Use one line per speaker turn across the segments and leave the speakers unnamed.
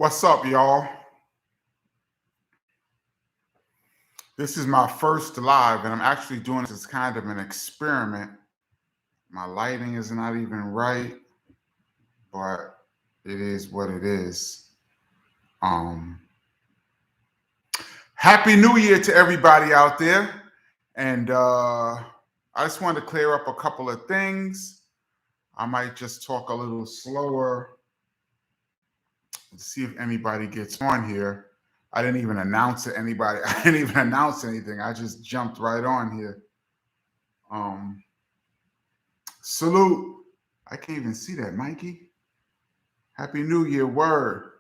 What's up, y'all? This is my first live, and I'm actually doing this as kind of an experiment. My lighting is not even right, but it is what it is. Um, Happy New Year to everybody out there. And I just wanted to clear up a couple of things. I might just talk a little slower to see if anybody gets on here. I didn't even announce it. Anybody. I didn't even announce anything. I just jumped right on here. Salute. I can't even see that, Mikey. Happy New Year, word.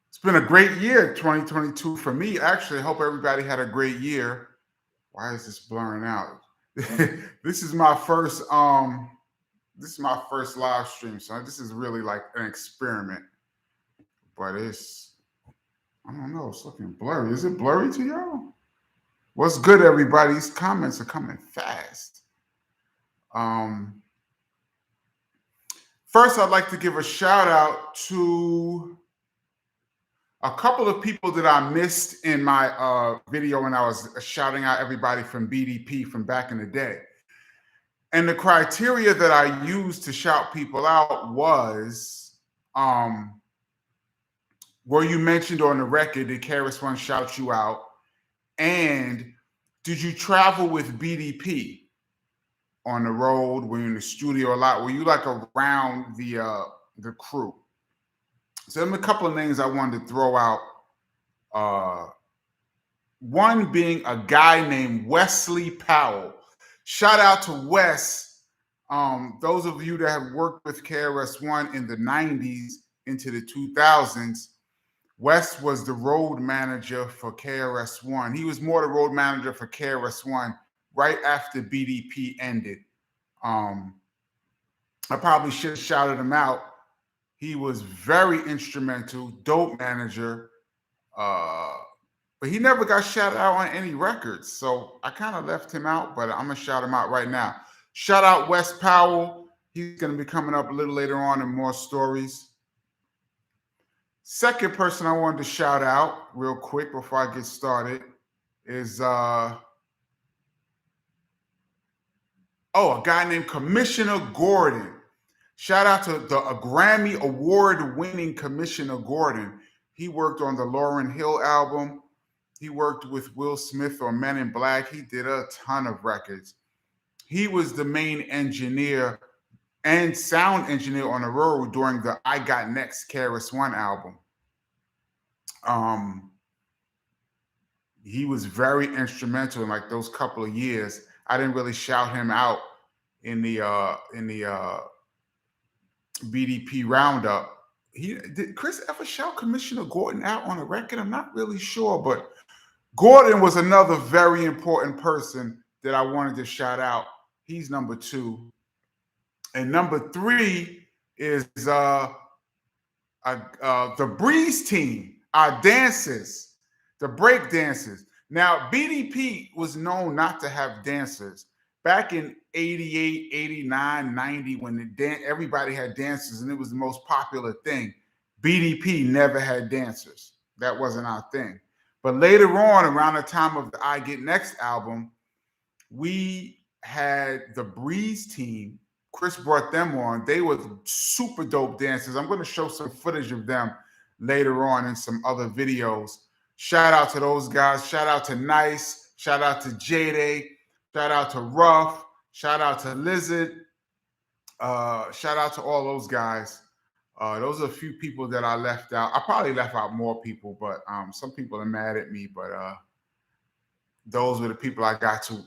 It's been a great year, 2022 for me. Actually, I hope everybody had a great year. Why is this blurring out? This is my first live stream, so this is really like an experiment. But I don't know, it's looking blurry. Is it blurry to y'all? What's good, everybody? These comments are coming fast. First, I'd like to give a shout out to a couple of people that I missed in my video when I was shouting out everybody from BDP from back in the day. And the criteria that I used to shout people out was, were you mentioned on the record? Did KRS-One shout you out? And did you travel with BDP on the road? Were you in the studio a lot? Were you like around the crew? So there's a couple of names I wanted to throw out. One being a guy named Wesley Powell. Shout out to Wes. Those of you that have worked with KRS-One in the 90s into the 2000s, Wes was the road manager for KRS-One. He was more the road manager for KRS-One right after BDP ended. I probably should have shouted him out. He was very instrumental, dope manager, but he never got shouted out on any records. So I kind of left him out, but I'm going to shout him out right now. Shout out Wes Powell. He's going to be coming up a little later on in more stories. Second person I wanted to shout out real quick before I get started is a guy named Commissioner Gordon. Shout out to a Grammy Award-winning Commissioner Gordon. He worked on the Lauryn Hill album. He worked with Will Smith on Men in Black. He did a ton of records. He was the main engineer and sound engineer on the road during the I Got Next KRS-One album. He was very instrumental in like those couple of years. I didn't really shout him out in the BDP roundup. Did Chris ever shout Commissioner Gordon out on a record? I'm not really sure, but Gordon was another very important person that I wanted to shout out. He's number 2. And number 3 is the Breeze team, our dancers, the break dancers. Now, BDP was known not to have dancers. Back in 88, 89, 90, when everybody had dancers and it was the most popular thing, BDP never had dancers. That wasn't our thing. But later on, around the time of the I Get Next album, we had the Breeze team. Chris brought them on. They were super dope dancers. I'm going to show some footage of them later on in some other videos. Shout out to those guys. Shout out to Nice. Shout out to J-Day. Shout out to Ruff. Shout out to Lizard. Shout out to all those guys. Those are a few people that I left out. I probably left out more people, but some people are mad at me. But those were the people I got to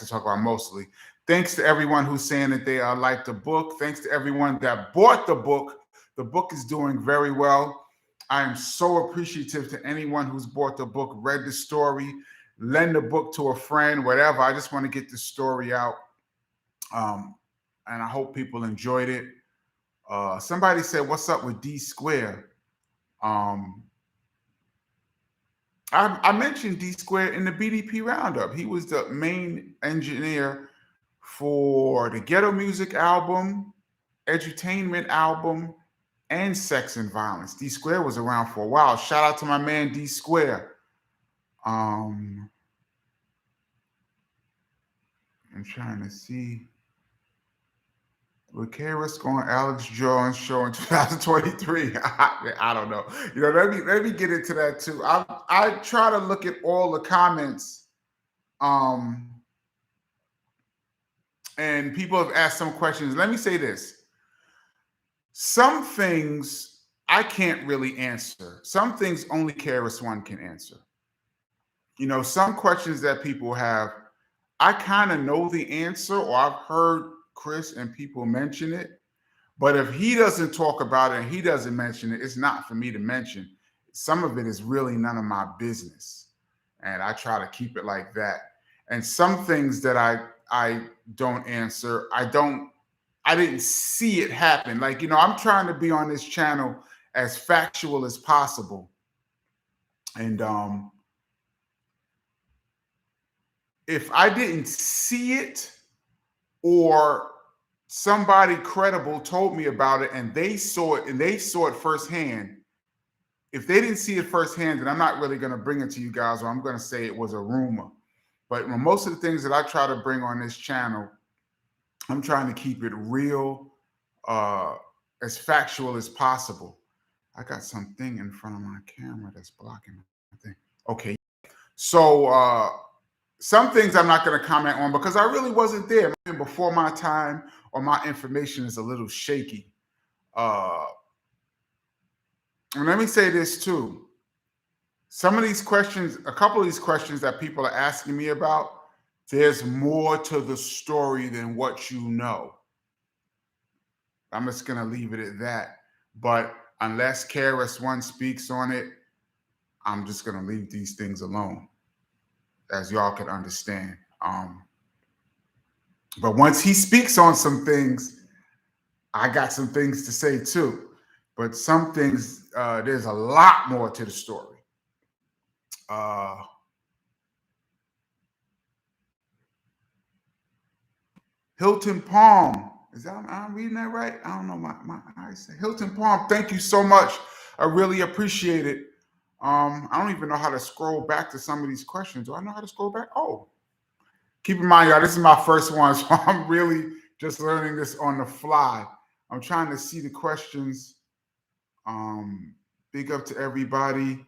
talk about mostly. Thanks to everyone who's saying that they liked the book. Thanks to everyone that bought the book. The book is doing very well. I am so appreciative to anyone who's bought the book, read the story, lend the book to a friend, whatever. I just want to get the story out. And I hope people enjoyed it. Somebody said, "What's up with D Square?" I mentioned D Square in the BDP roundup. He was the main engineer for the Ghetto Music album, edutainment album, and Sex and Violence. D Square was around for a while. Shout out to my man D Square. I'm trying to see. With KRS going Alex Jones show in 2023. I don't know. Let me get into that too. I try to look at all the comments. And people have asked some questions. Let me say this. Some things I can't really answer. Some things only KRS-One can answer. Some questions that people have, I kind of know the answer, or I've heard Chris and people mention it. But if he doesn't talk about it and he doesn't mention it, it's not for me to mention. Some of it is really none of my business. And I try to keep it like that. And some things that I don't answer, I didn't see it happen. Like, I'm trying to be on this channel as factual as possible. And if I didn't see it, or somebody credible told me about it and they saw it firsthand, if they didn't see it firsthand, then I'm not really going to bring it to you guys, or I'm going to say it was a rumor. But most of the things that I try to bring on this channel, I'm trying to keep it real, as factual as possible. I got something in front of my camera that's blocking my thing. Okay. So some things I'm not going to comment on because I really wasn't there before my time, or my information is a little shaky. And let me say this too. Some of these questions, a couple of these questions that people are asking me about, there's more to the story than what you know. I'm just going to leave it at that. But unless KRS-One speaks on it, I'm just going to leave these things alone, as y'all can understand. But once he speaks on some things, I got some things to say too. But some things, there's a lot more to the story. Hilton Palm. Is that, I'm reading that right? I don't know. My eyes say Hilton Palm. Thank you so much. I really appreciate it. I don't even know how to scroll back to some of these questions. Do I know how to scroll back? Oh, keep in mind, y'all, this is my first one, so I'm really just learning this on the fly. I'm trying to see the questions. Big up to everybody.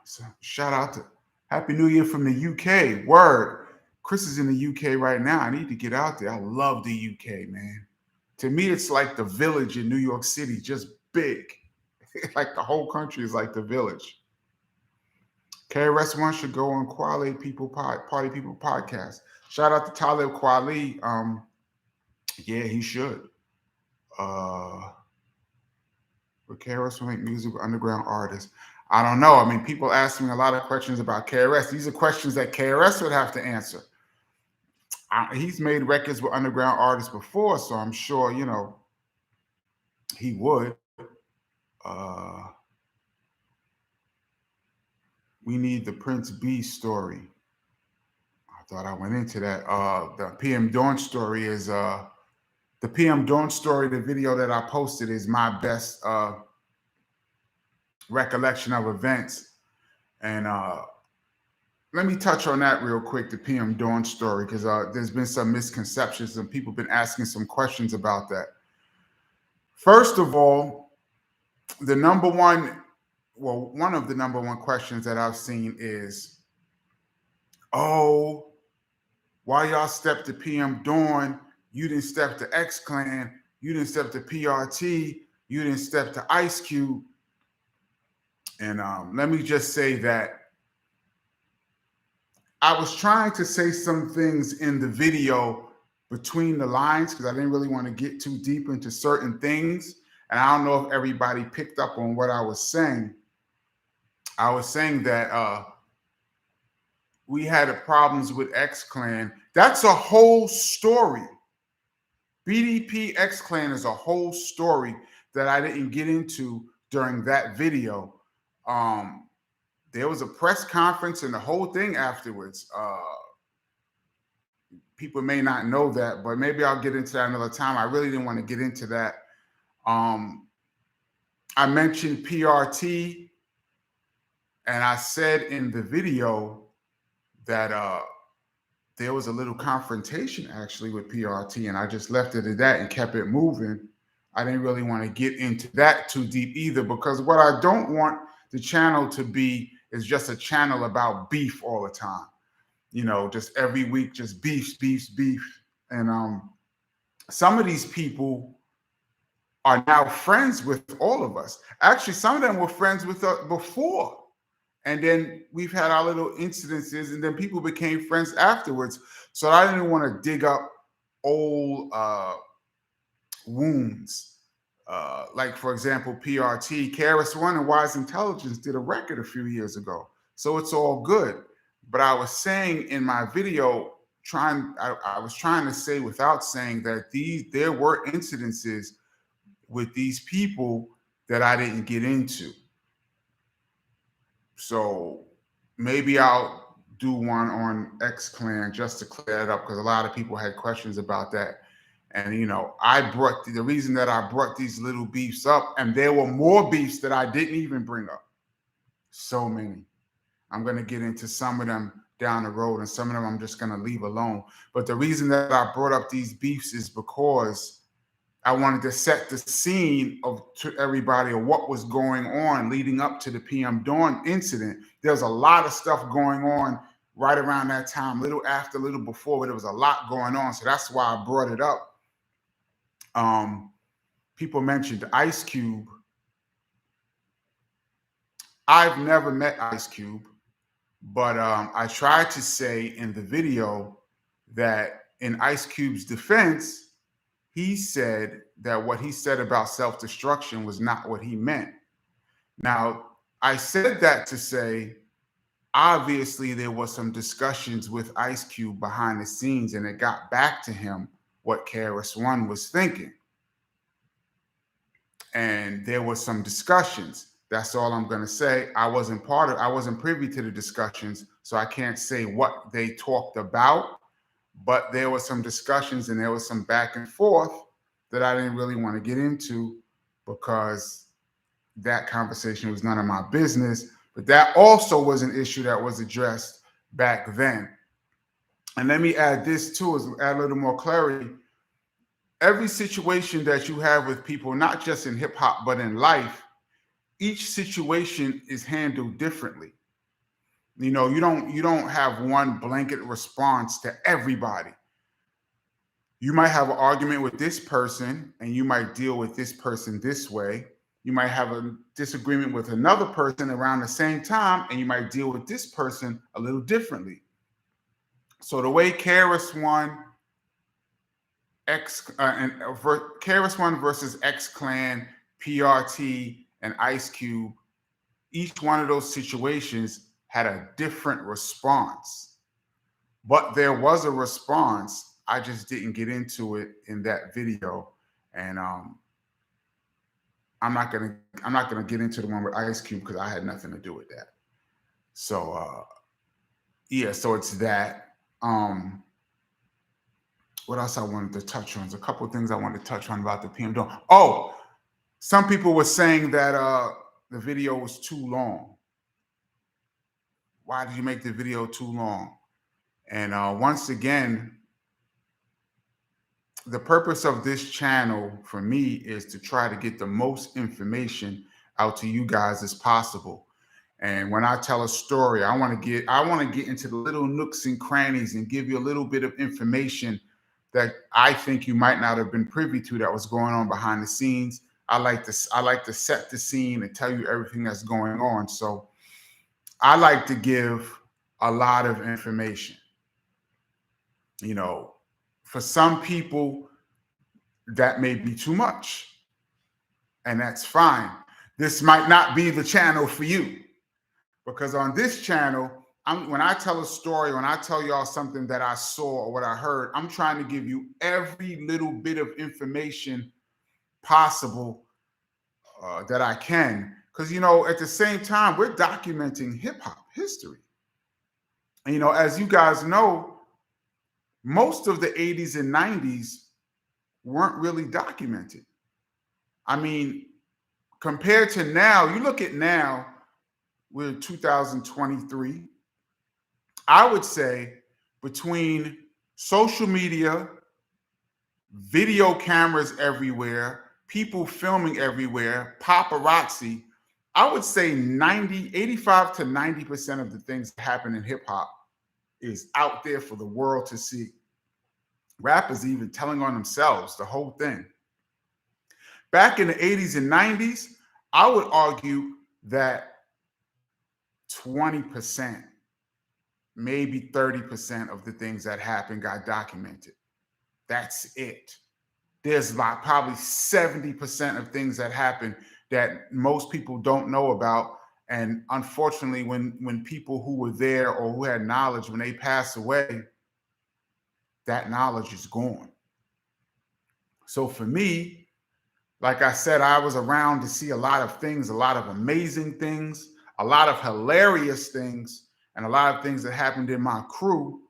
So shout out to Happy New Year from the UK. Word. Chris is in the UK right now. I need to get out there. I love the UK, man. To me, it's like the village in New York City, just big. Like the whole country is like the village. KRS-One should go on Party People podcast. Shout out to Talib Kweli. Yeah, he should. But KRS will make music with underground artists. I don't know. I mean, people ask me a lot of questions about KRS. These are questions that KRS would have to answer. He's made records with underground artists before, so I'm sure, he would. We need the Prince B story. I thought I went into that. The PM Dawn story is the PM Dawn story. The video that I posted is my best recollection of events. And let me touch on that real quick, the PM Dawn story, because there's been some misconceptions and people have been asking some questions about that. First of all, one of the number one questions that I've seen is, oh, why y'all stepped to PM Dawn? You didn't step to X Clan. You didn't step to PRT. You didn't step to Ice Cube. And let me just say that I was trying to say some things in the video between the lines because I didn't really want to get too deep into certain things. And I don't know if everybody picked up on what I was saying. I was saying that we had problems with X Clan. That's a whole story. BDP X Clan is a whole story that I didn't get into during that video. There was a press conference and the whole thing afterwards. people may not know that, but maybe I'll get into that another time. I really didn't want to get into that. I mentioned PRT, and I said in the video that there was a little confrontation actually with PRT, and I just left it at that and kept it moving. I didn't really want to get into that too deep either, because what I don't want the channel to be is just a channel about beef all the time. Just every week, just beef. And some of these people are now friends with all of us. Actually, some of them were friends with us before. And then we've had our little incidences, and then people became friends afterwards. So I didn't want to dig up old wounds. Like, for example, PRT, KRS-One and Wise Intelligence did a record a few years ago. So it's all good. But I was saying in my video, I was trying to say without saying that there were incidences with these people that I didn't get into. So maybe I'll do one on X Clan just to clear it up, because a lot of people had questions about that. And I brought the reason that I brought these little beefs up, and there were more beefs that I didn't even bring up. So many. I'm going to get into some of them down the road, and some of them I'm just going to leave alone. But the reason that I brought up these beefs is because I wanted to set the scene to everybody of what was going on leading up to the PM Dawn incident. There's a lot of stuff going on right around that time, little after, little before, but there was a lot going on. So that's why I brought it up. People mentioned Ice Cube. I've never met Ice Cube, but I tried to say in the video that in Ice Cube's defense, he said that what he said about self-destruction was not what he meant. Now, I said that to say, obviously, there was some discussions with Ice Cube behind the scenes, and it got back to him what KRS-One was thinking. And there were some discussions. That's all I'm going to say. I wasn't privy to the discussions, so I can't say what they talked about. But there were some discussions, and there was some back and forth that I didn't really want to get into, because that conversation was none of my business. But that also was an issue that was addressed back then. And let me add this too, is add a little more clarity. Every situation that you have with people, not just in hip hop, but in life, each situation is handled differently. You don't have one blanket response to everybody. You might have an argument with this person, and you might deal with this person this way. You might have a disagreement with another person around the same time, and you might deal with this person a little differently. So the way KRS-One KRS-One versus X Clan, PRT, and Ice Cube, each one of those situations had a different response. But there was a response. I just didn't get into it in that video. And I'm not gonna get into the one with Ice Cube, because I had nothing to do with that. So yeah, so it's that. What else I wanted to touch on? There's a couple of things I wanted to touch on about the PM Dawn. Oh, some people were saying that the video was too long. Why did you make the video too long? And once again, the purpose of this channel for me is to try to get the most information out to you guys as possible. And when I tell a story, I want to get into the little nooks and crannies and give you a little bit of information that I think you might not have been privy to that was going on behind the scenes. I like to set the scene and tell you everything that's going on. So I like to give a lot of information. For some people, that may be too much, and that's fine. This might not be the channel for you, because on this channel, when I tell a story, when I tell y'all something that I saw or what I heard, I'm trying to give you every little bit of information possible that I can. Because, at the same time, we're documenting hip hop history. And, as you guys know, most of the 80s and 90s weren't really documented. I mean, compared to now, you look at now, we're 2023. I would say between social media, video cameras everywhere, people filming everywhere, paparazzi, I would say 85 to 90% of the things that happen in hip hop is out there for the world to see. Rappers even telling on themselves, the whole thing. Back in the 80s and 90s, I would argue that 20%, maybe 30% of the things that happened got documented. That's it. There's like probably 70% of things that happen that most people don't know about. And unfortunately, when people who were there or who had knowledge, when they pass away, that knowledge is gone. So for me, like I said, I was around to see a lot of things, a lot of amazing things, a lot of hilarious things, and a lot of things that happened in my crew.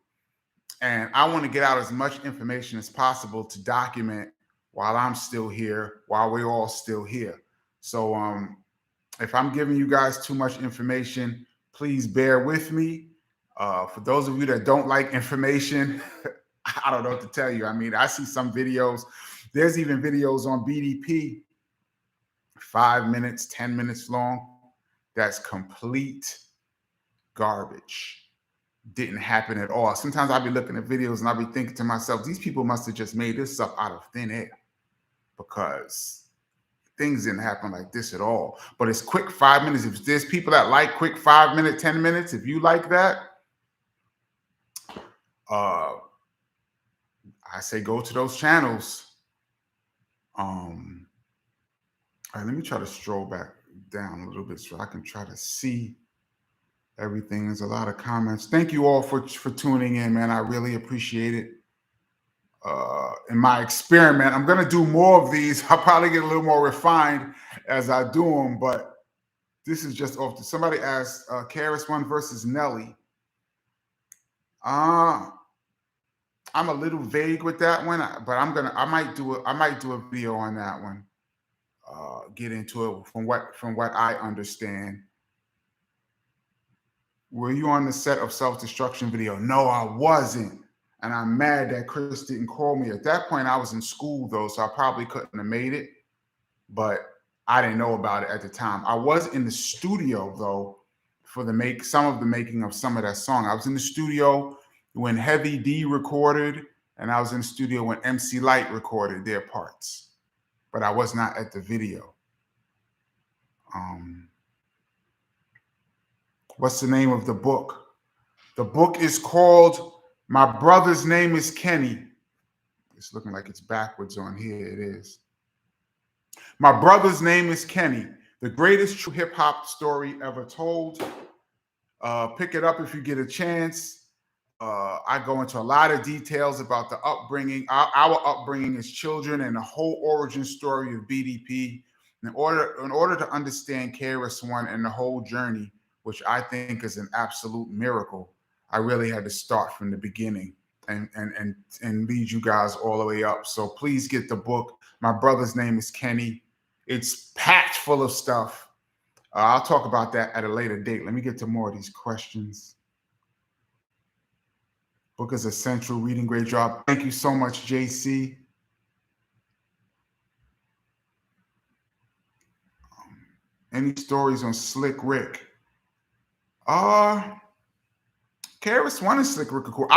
And I want to get out as much information as possible to document while I'm still here, while we're all still here. So if I'm giving you guys too much information, please bear with me. For those of you that don't like information, I don't know what to tell you. I mean, I see some videos. There's even videos on BDP, 5 minutes, 10 minutes long. That's complete garbage. Didn't happen at all. Sometimes I'll be looking at videos and I'll be thinking to myself, these people must have just made this up out of thin air, because things didn't happen like this at all. But it's quick 5 minutes. If there's people that like quick 5 minute, 10 minutes, if you like that, I say go to those channels. All right, let me try to stroll back down a little bit so I can try to see everything. There's a lot of comments. Thank you all for tuning in, man. I really appreciate it. In my experiment, I'm going to do more of these. I'll probably get a little more refined as I do them, but this is just off. Somebody asked KRS-One versus Nelly. I'm a little vague with that one, but I might do a video on that one. Get into it from what I understand. Were you on the set of Self-Destruction video? No, I wasn't. And I'm mad that Chris didn't call me. At that point, I was in school, though, so I probably couldn't have made it. But I didn't know about it at the time. I was in the studio, though, for some of the making of some of that song. I was in the studio when Heavy D recorded, and I was in the studio when MC Lyte recorded their parts. But I was not at the video. What's the name of the book? The book is called My Brother's Name is Kenny. It's looking like it's backwards on here. It is. My Brother's Name is Kenny, the greatest true hip hop story ever told. Pick it up if you get a chance. I go into a lot of details about the upbringing, our upbringing as children, and the whole origin story of BDP. In order to understand KRS-One and the whole journey, which I think is an absolute miracle, I really had to start from the beginning and lead you guys all the way up. So please get the book. My Brother's Name is Kenny. It's packed full of stuff. I'll talk about that at a later date. Let me get to more of these questions. Book is essential. Reading, great job. Thank you so much, JC. Any stories on Slick Rick? KRS-One and Slick Rick are cool.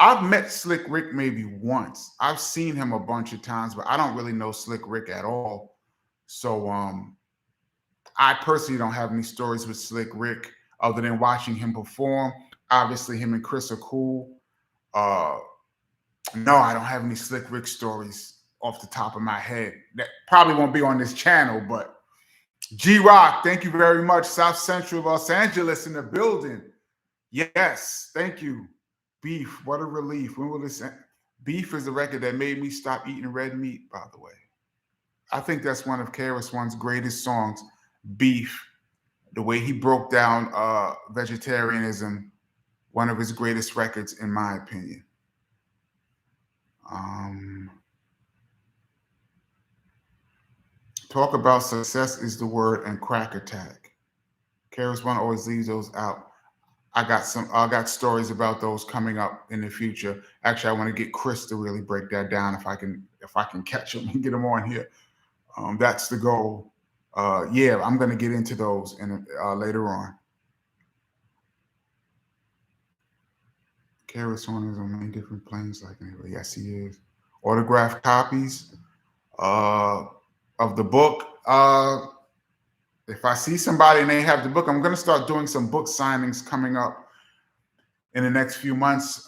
I've met Slick Rick maybe once. I've seen him a bunch of times, but I don't really know Slick Rick at all. So I personally don't have any stories with Slick Rick other than watching him perform. Obviously, him and Chris are cool. No, I don't have any Slick Rick stories off the top of my head. That probably won't be on this channel, but G-Rock, thank you very much. South Central Los Angeles in the building. Yes, thank you. Beef, what a relief. When will this end? Beef is the record that made me stop eating red meat, by the way. I think that's one of KRS-One's greatest songs, Beef. The way he broke down vegetarianism One of his greatest records, in my opinion. Talk about success is the word and crack attack. KRS-One always leaves those out. I got stories about those coming up in the future. Actually, I want to get Chris to really break that down if I can catch him and get him on here. That's the goal. Yeah, I'm gonna get into those later on. KRS-One is on many different planes, like anyway. Yes, he is. Autographed copies uh, of the book. If I see somebody and they have the book, I'm gonna start doing some book signings coming up in the next few months.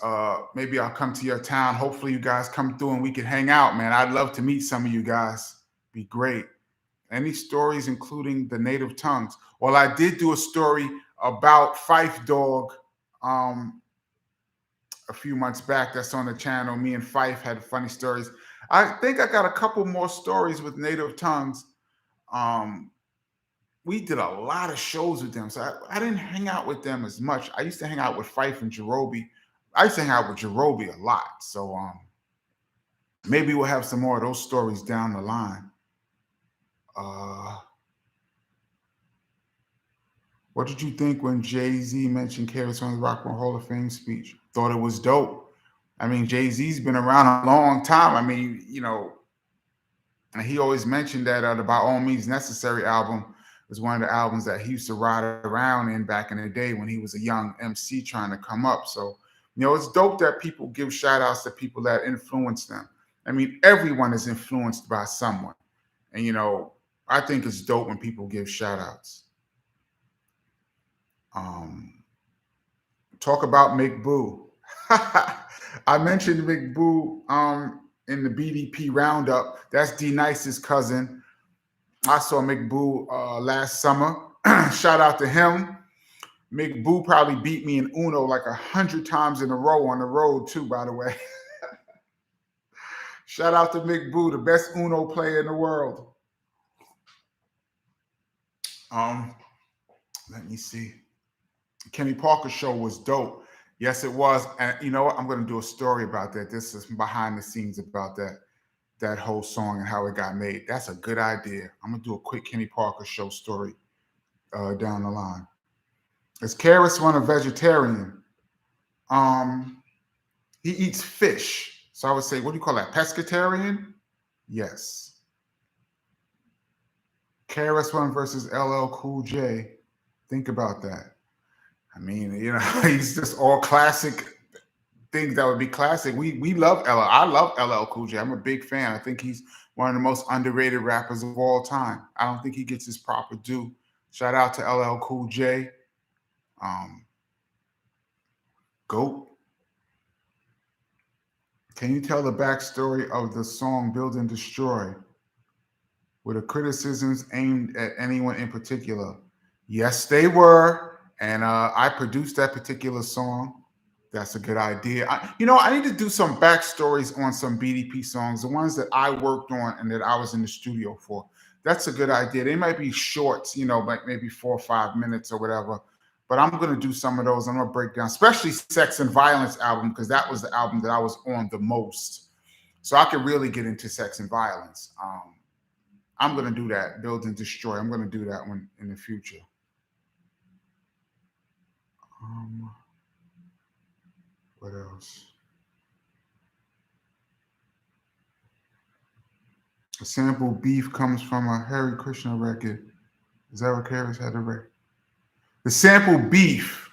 Maybe I'll come to your town. Hopefully, you guys come through and we can hang out, man. I'd love to meet some of you guys. Be great. Any stories, including the native tongues? Well, I did do a story about Fife Dog a few months back. That's on the channel. Me and Fife had funny stories. I think I got a couple more stories with native tongues. We did a lot of shows with them, so I didn't hang out with them as much. I used to hang out with Fife and Jerobi. I used to hang out with Jerobi a lot. So maybe we'll have some more of those stories down the line. What did you think when Jay-Z mentioned KRS-One's Rock and Roll Hall of Fame speech? Thought it was dope. I mean, Jay-Z's been around a long time. I mean, and he always mentioned that the By All Means Necessary album was one of the albums that he used to ride around in back in the day when he was a young MC trying to come up. So, it's dope that people give shout outs to people that influence them. I mean, everyone is influenced by someone. And, I think it's dope when people give shout outs. Talk about McBoo. I mentioned McBoo in the BDP roundup. That's D Nice's cousin. I saw McBoo last summer. Shout out to him. McBoo probably beat me in Uno like 100 times in a row on the road too, by the way. Shout out to McBoo, the best Uno player in the world. Let me see. Kenny Parker show was dope. Yes, it was. And you know what? I'm going to do a story about that. This is behind the scenes about that whole song and how it got made. That's a good idea. I'm going to do a quick Kenny Parker show story down the line. Is KRS-One a vegetarian? He eats fish. So I would say, what do you call that? Pescatarian? Yes. KRS-One versus LL Cool J. Think about that. I mean, he's just all classic things that would be classic. We love LL. I love LL Cool J. I'm a big fan. I think he's one of the most underrated rappers of all time. I don't think he gets his proper due. Shout out to LL Cool J. GOAT. Can you tell the backstory of the song Build and Destroy? Were the criticisms aimed at anyone in particular? Yes, they were. And I produced that particular song. That's a good idea. I need to do some backstories on some BDP songs, the ones that I worked on and that I was in the studio for. That's a good idea. They might be shorts, like maybe 4 or 5 minutes or whatever. But I'm going to do some of those. I'm going to break down, especially Sex and Violence album, because that was the album that I was on the most. So I could really get into Sex and Violence. I'm going to do that, Build and Destroy. I'm going to do that one in the future. What else? A sample beef comes from a Hare Krishna record. Is that what KRS had a record? The sample beef.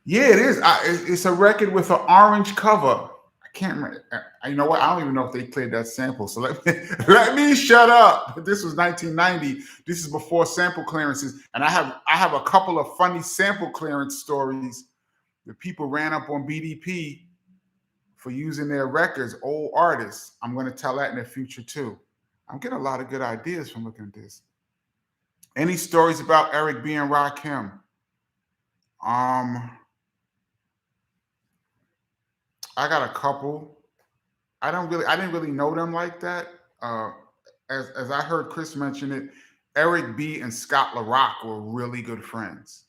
Yeah, it is. It's a record with an orange cover. I can't remember. You know what? I don't even know if they played that sample. So let me shut up. This was 1990. This is before sample clearances, and I have a couple of funny sample clearance stories. The people ran up on BDP for using their records, old artists. I'm going to tell that in the future too. I'm getting a lot of good ideas from looking at this. Any stories about Eric B and Rakim? I got a couple. I didn't really know them like that. As I heard Chris mention it, Eric B and Scott LaRock were really good friends.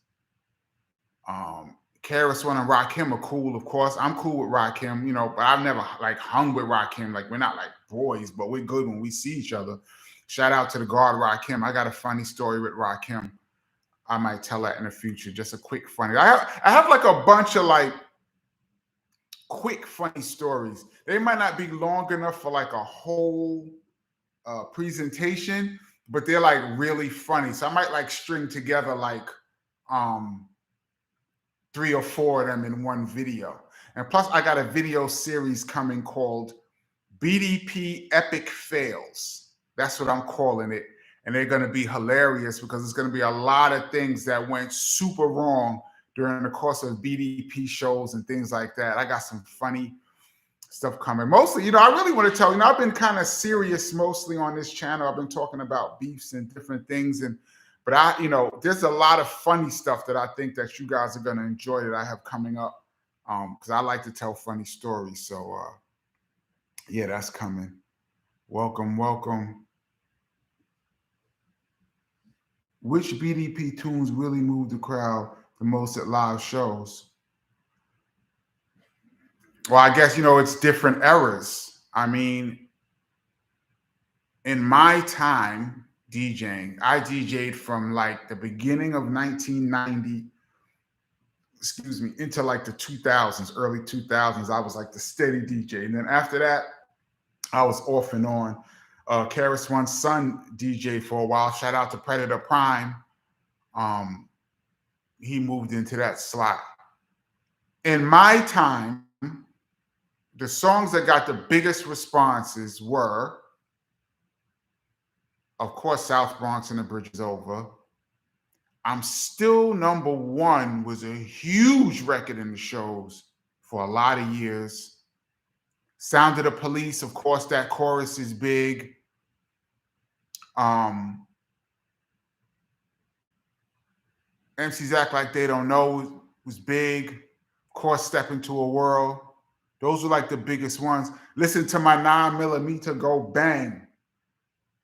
KRS-One and Rakim are cool, of course. I'm cool with Rakim, you know, but I've never like hung with Rakim. Like we're not like boys, but we're good when we see each other. Shout out to the guard Rakim. I got a funny story with Rakim. I might tell that in the future. Just a quick funny. I have like a bunch of like quick funny stories. They might not be long enough for like a whole presentation, but they're like really funny. So I might like string together like 3 or 4 of them in one video. And plus, I got a video series coming called BDP Epic Fails. That's what I'm calling it. And they're going to be hilarious because it's going to be a lot of things that went super wrong during the course of BDP shows and things like that. I got some funny stuff coming. Mostly, you know, I really want to tell you, I've been kind of serious mostly on this channel. I've been talking about beefs and different things. But you know, there's a lot of funny stuff that I think that you guys are going to enjoy that I have coming up. Because I like to tell funny stories. So yeah, that's coming. Welcome, welcome. Which BDP tunes really moved the crowd the most at live shows? Well, I guess, you know, it's different eras. I mean, in my time DJing, I DJ'd from like the beginning of 1990, excuse me, into like the 2000s, early 2000s. I was like the steady DJ. And then after that, I was off and on. KRS-One's son DJ for a while. Shout out to Predator Prime. He moved into that slot. In my time, the songs that got the biggest responses were, of course, South Bronx and the Bridge is Over. I'm Still Number One was a huge record in the shows for a lot of years. Sound of the Police, of course, that chorus is big. MCs Act Like They Don't Know was big. Of course, Step Into a World. Those were like the biggest ones. Listen to My 9mm Go Bang.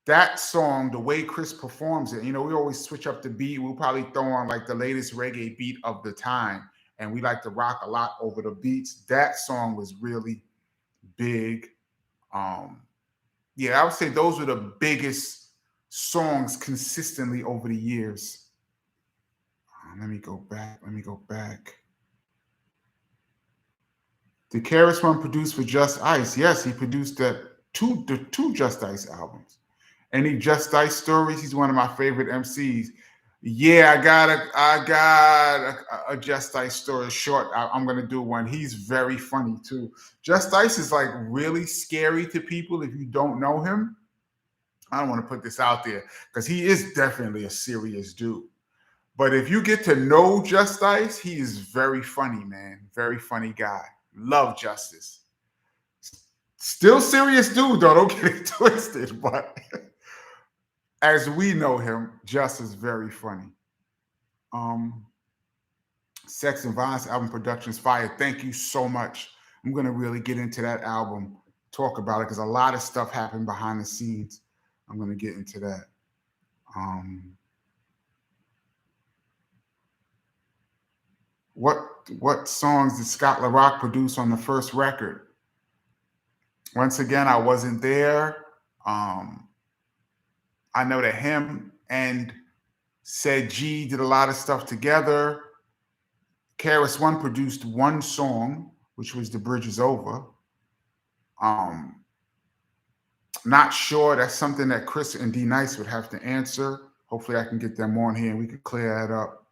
That song, the way Chris performs it, you know, we always switch up the beat. We'll probably throw on like the latest reggae beat of the time. And we like to rock a lot over the beats. That song was really big. Yeah, I would say those were the biggest songs consistently over the years. Let me go back. Did KRS-One produce for Just Ice? Yes, he produced the two Just Ice albums. Any Just Ice stories? He's one of my favorite MCs. Yeah, I got a Just Ice story short. I'm gonna do one. He's very funny too. Just Ice is like really scary to people if you don't know him. I don't want to put this out there because he is definitely a serious dude. But if you get to know Just Ice, he is very funny, man. Very funny guy. Love Justice. Still serious dude, though. Don't get it twisted. But as we know him, Justice is very funny. Sex and Violence album production's fire. Thank you so much. I'm going to really get into that album, talk about it, because a lot of stuff happened behind the scenes. I'm going to get into that. What songs did Scott LaRock produce on the first record? Once again, I wasn't there. I know that him and Said G did a lot of stuff together. KRS-One produced one song, which was The Bridge Is Over. Not sure. That's something that Chris and D Nice would have to answer. Hopefully I can get them on here and we can clear that up.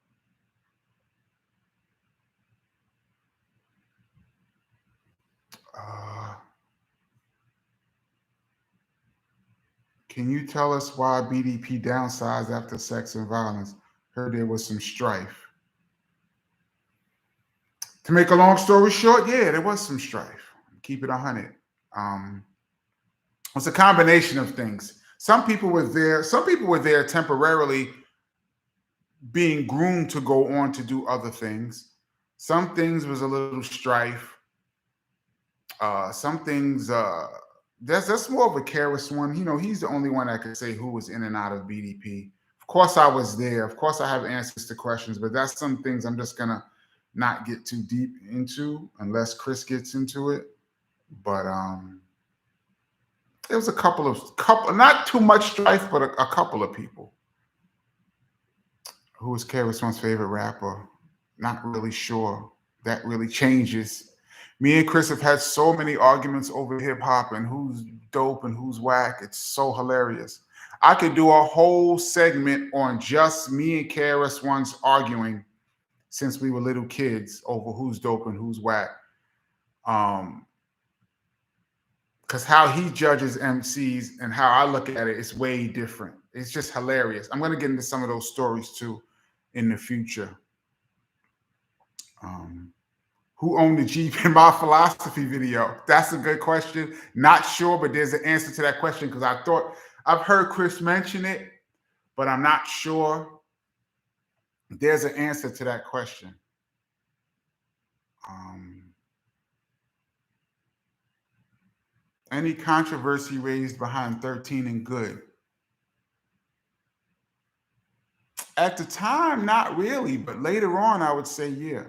Can you tell us why BDP downsized after Sex and Violence? Heard there was some strife. To make a long story short, yeah, there was some strife. Keep it 100. It's a combination of things. Some people were there temporarily being groomed to go on to do other things. Some things was a little strife. Some things, that's more of a KRS-One. You know, he's the only one that could say who was in and out of BDP. Of course, I was there. Of course, I have answers to questions, but that's some things I'm just gonna not get too deep into unless Chris gets into it. But there was a couple, not too much strife, but a couple of people. Who was KRS-One's favorite rapper? Not really sure. That really changes. Me and Chris have had so many arguments over hip hop and who's dope and who's whack. It's so hilarious. I could do a whole segment on just me and KRS-One's arguing since we were little kids over who's dope and who's whack. Because how he judges MCs and how I look at it is way different. It's just hilarious. I'm going to get into some of those stories too in the future. Who owned the Jeep in my philosophy video? That's a good question. Not sure, but there's an answer to that question because I thought I've heard Chris mention it, but I'm not sure. There's an answer to that question. Any controversy raised behind 13 and Good? At the time, not really, but later on, I would say yeah.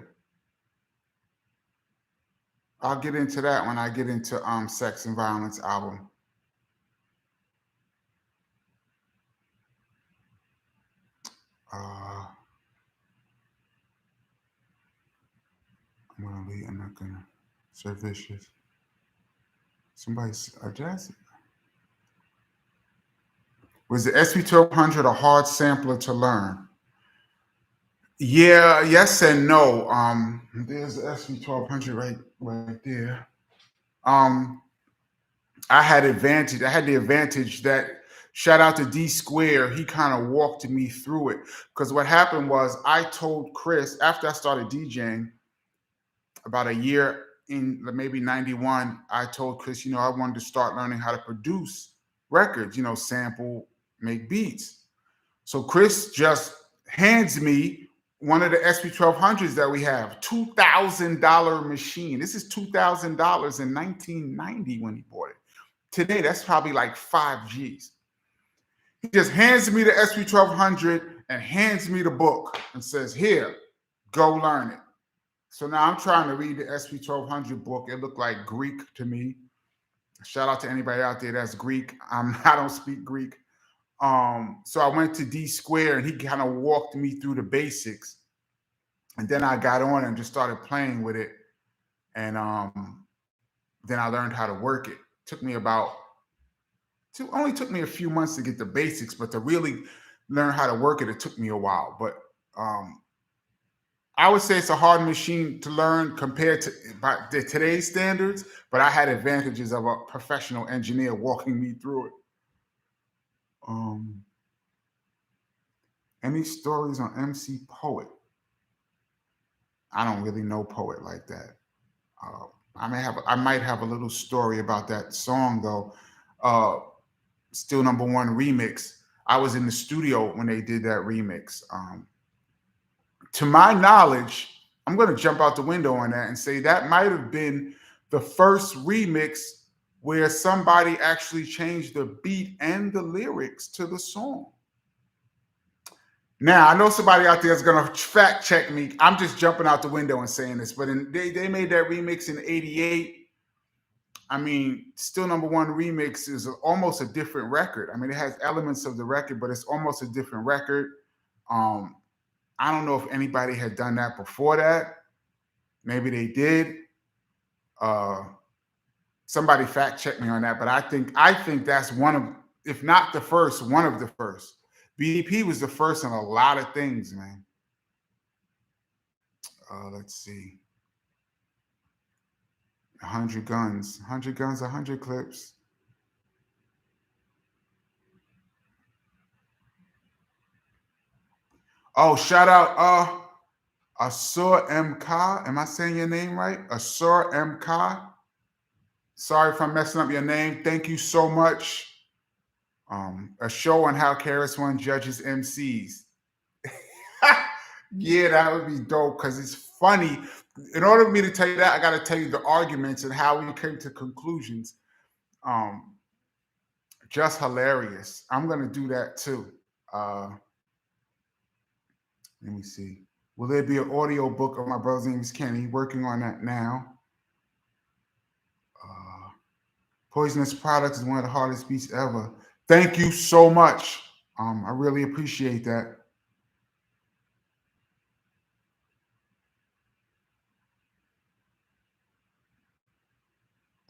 I'll get into that when I get into Sex and Violence album. I'm gonna leave. I'm not gonna say vicious. Somebody's address it. Was the SP1200 a hard sampler to learn? Yeah, yes and no. There's the SP1200 right there. I had the advantage that shout out to D Square. He kind of walked me through it because what happened was I told Chris after I started DJing about a year in maybe 91, I told Chris, I wanted to start learning how to produce records, sample, make beats. So Chris just hands me one of the SP1200s that we have, $2,000 machine. This is $2,000 in 1990 when he bought it. Today, that's probably like 5 G's. He just hands me the SP1200 and hands me the book and says, here, go learn it. So now I'm trying to read the SP1200 book. It looked like Greek to me. Shout out to anybody out there that's Greek. I don't speak Greek. So I went to D Square and he kind of walked me through the basics. And then I got on and just started playing with it. And then I learned how to work it. Only took me a few months to get the basics, but to really learn how to work it, it took me a while. But I would say it's a hard machine to learn compared to by today's standards, but I had advantages of a professional engineer walking me through it. Any stories on MC Poet? I don't really know Poet like that. I might have a little story about that song though. Still Number One remix. I was in the studio when they did that remix. To my knowledge, I'm going to jump out the window on that and say that might have been the first remix where somebody actually changed the beat and the lyrics to the song. Now, I know somebody out there is going to fact check me. I'm just jumping out the window and saying this, but they made that remix in 88. I mean, Still Number One remix is almost a different record. I mean, it has elements of the record, but it's almost a different record. I don't know if anybody had done that before that. Maybe they did. Somebody fact check me on that, but I think that's one of, if not the first, one of the first. BDP was the first in a lot of things, man. Let's see. 100 guns, 100 guns, 100 clips. Oh, shout out Asur MK. Am I saying your name right? Asur MK. Sorry if I'm messing up your name. Thank you so much. A show on how KRS-One judges MCs. Yeah, that would be dope because it's funny. In order for me to tell you that, I got to tell you the arguments and how we came to conclusions. Just hilarious. I'm going to do that too. Let me see. Will there be an audio book of my brother's name is Kenny? Working on that now. Poisonous Products is one of the hardest beats ever. Thank you so much. I really appreciate that.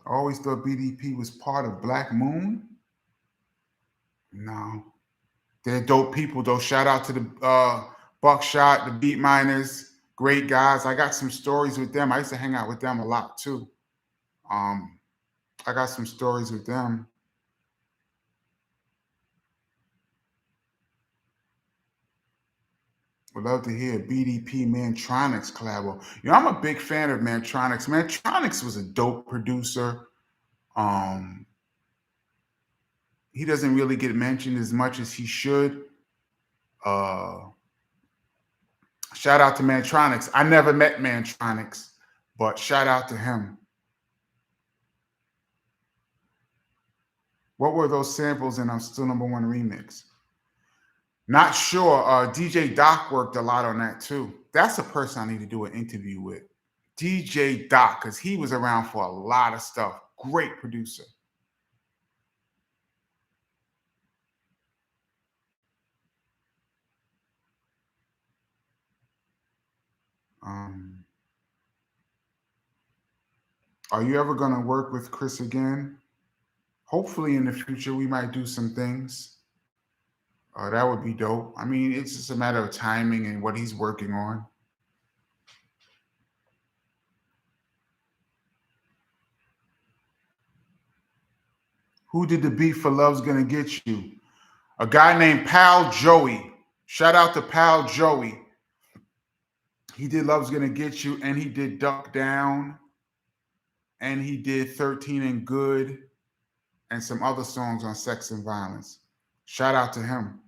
I always thought BDP was part of Black Moon. No. They're dope people, though. Shout out to the Buckshot, the Beat Miners, great guys. I got some stories with them. I used to hang out with them a lot, too. I got some stories with them. Would love to hear BDP Mantronics collabo. I'm a big fan of Mantronics. Mantronics was a dope producer. He doesn't really get mentioned as much as he should. Shout out to Mantronics. I never met Mantronics, but shout out to him. What were those samples in I'm Still Number One remix? Not sure. DJ Doc worked a lot on that too. That's a person I need to do an interview with. DJ Doc, because he was around for a lot of stuff. Great producer. Are you ever going to work with Chris again? Hopefully in the future we might do some things. That would be dope. I mean, it's just a matter of timing and what he's working on. Who did the beat for Love's Gonna Get You? A guy named Pal Joey. Shout out to Pal Joey. He did Love's Gonna Get You, and he did Duck Down, and he did 13 and Good, and some other songs on sex and violence. Shout out to him.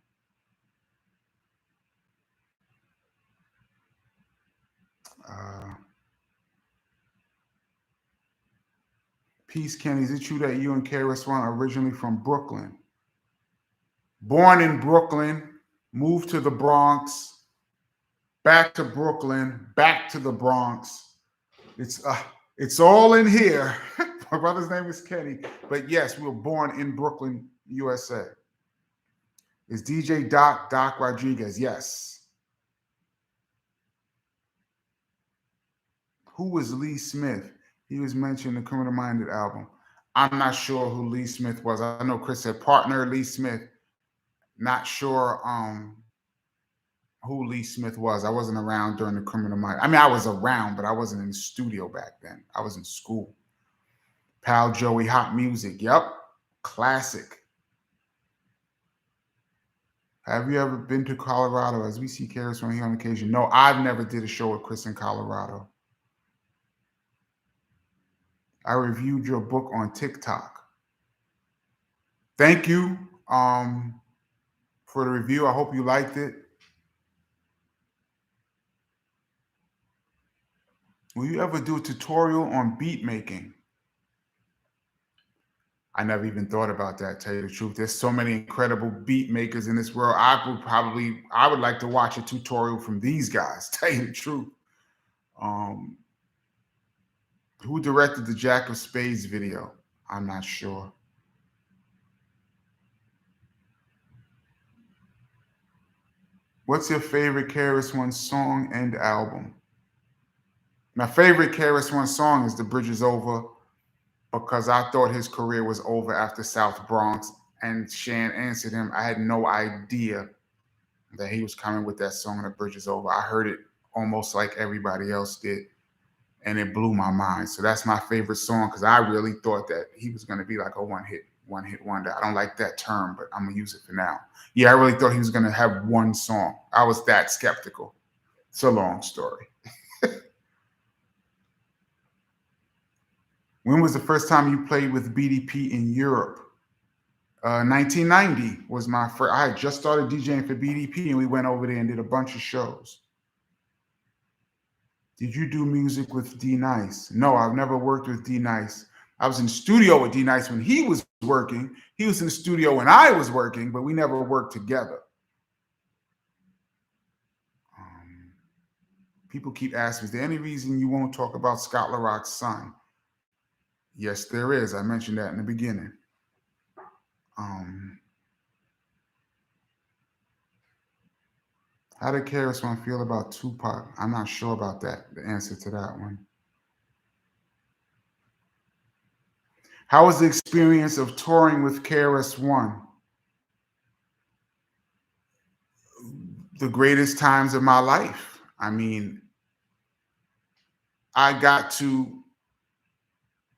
Peace, Kenny. Is it true that you and KRS-One are originally from Brooklyn? Born in Brooklyn, moved to the Bronx, back to Brooklyn, back to the Bronx. It's all in here. My brother's name is Kenny, but yes, we were born in Brooklyn, USA. Is DJ Doc Rodriguez? Yes. Who was Lee Smith? He was mentioned in the Criminal Minded album. I'm not sure who Lee Smith was. I know Chris said partner Lee Smith. Not sure who Lee Smith was. I wasn't around during the Criminal Minded. I mean, I was around, but I wasn't in the studio back then. I was in school. Pal Joey, Hot Music. Yep. Classic. Have you ever been to Colorado? As we see KRS-One here on occasion. No, I've never did a show with Chris in Colorado. I reviewed your book on TikTok. Thank you for the review. I hope you liked it. Will you ever do a tutorial on beat making? I never even thought about that, tell you the truth. There's so many incredible beat makers in this world. I would like to watch a tutorial from these guys, tell you the truth. Who directed the Jack of Spades video? I'm not sure. What's your favorite KRS-One song and album? My favorite KRS-One song is The Bridge Is Over, because I thought his career was over after South Bronx, and Shan answered him. I had no idea that he was coming with that song, The Bridge Is Over. I heard it almost like everybody else did, and it blew my mind. So that's my favorite song, because I really thought that he was going to be like a one-hit wonder. I don't like that term, but I'm going to use it for now. Yeah, I really thought he was going to have one song. I was that skeptical. It's a long story. When was the first time you played with BDP in Europe? 1990 was my first. I had just started DJing for BDP, and we went over there and did a bunch of shows. Did you do music with D Nice? No, I've never worked with D Nice. I was in the studio with D Nice when he was working. He was in the studio when I was working, but we never worked together. People keep asking, is there any reason you won't talk about Scott LaRock's son? Yes, there is. I mentioned that in the beginning. Um, how did KRS-One feel about Tupac? I'm not sure about that, the answer to that one. How was the experience of touring with KRS-One? The greatest times of my life. I mean, I got to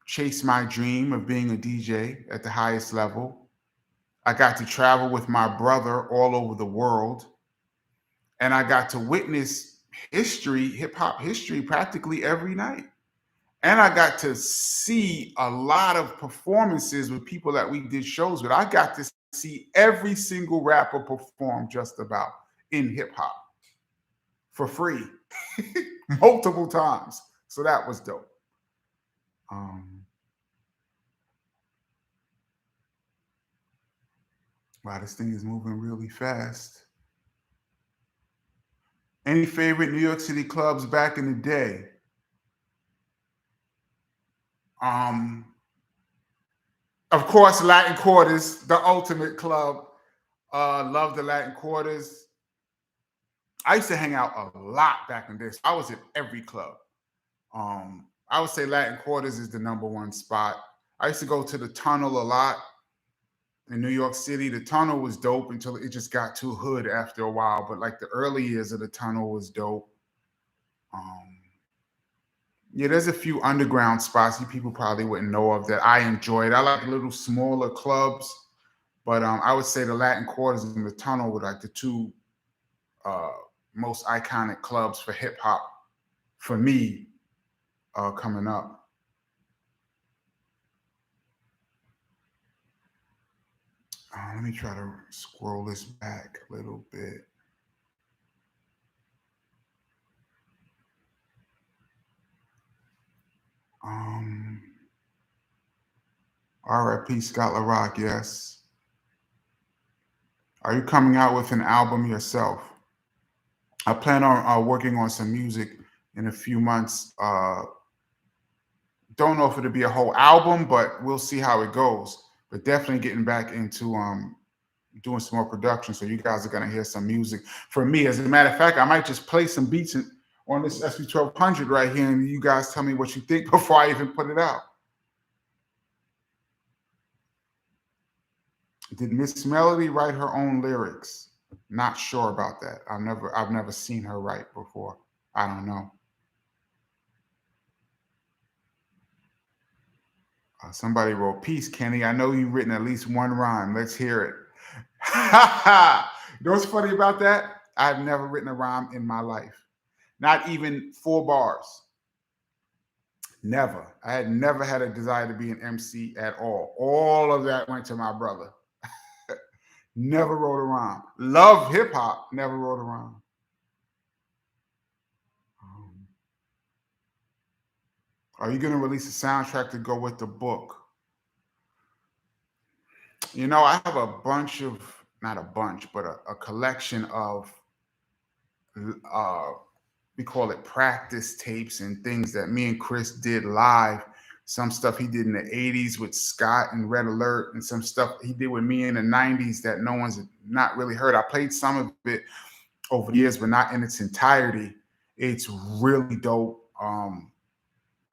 chase my dream of being a DJ at the highest level. I got to travel with my brother all over the world. And I got to witness history, hip hop history, practically every night. And I got to see a lot of performances with people that we did shows with. I got to see every single rapper perform just about in hip hop for free multiple times. So that was dope. Wow, this thing is moving really fast. Any favorite New York City clubs back in the day? Of course, Latin Quarters, the ultimate club. Love the Latin Quarters. I used to hang out a lot back in this. I was at every club. I would say Latin Quarters is the #1 spot. I used to go to the Tunnel a lot in New York City. The Tunnel was dope until it just got too hood after a while. But like the early years of the Tunnel was dope. Yeah, there's a few underground spots you people probably wouldn't know of that I enjoyed. I like little smaller clubs, but I would say the Latin Quarters and the Tunnel were like the two uh, most iconic clubs for hip hop for me coming up. Let me try to scroll this back a little bit. R.I.P. Scott LaRock, yes. Are you coming out with an album yourself? I plan on working on some music in a few months. Don't know if it'll be a whole album, but we'll see how it goes. But definitely getting back into doing some more production. So you guys are gonna hear some music from me. As a matter of fact, I might just play some beats on this SP1200 right here, and you guys tell me what you think before I even put it out. Did Miss Melody write her own lyrics? Not sure about that. I've never seen her write before. I don't know. Somebody wrote, "Peace, Kenny. I know you've written at least one rhyme. Let's hear it." You know what's funny about that? I've never written a rhyme in my life. Not even 4 bars. Never. I had never had a desire to be an MC at all. All of that went to my brother. Never wrote a rhyme. Love hip hop. Never wrote a rhyme. Are you going to release a soundtrack to go with the book? You know, I have a bunch of, not a bunch, but a collection of, we call it practice tapes and things that me and Chris did live. Some stuff he did in the 80s with Scott and Red Alert, and some stuff he did with me in the 90s that no one's not really heard. I played some of it over the years, but not in its entirety. It's really dope.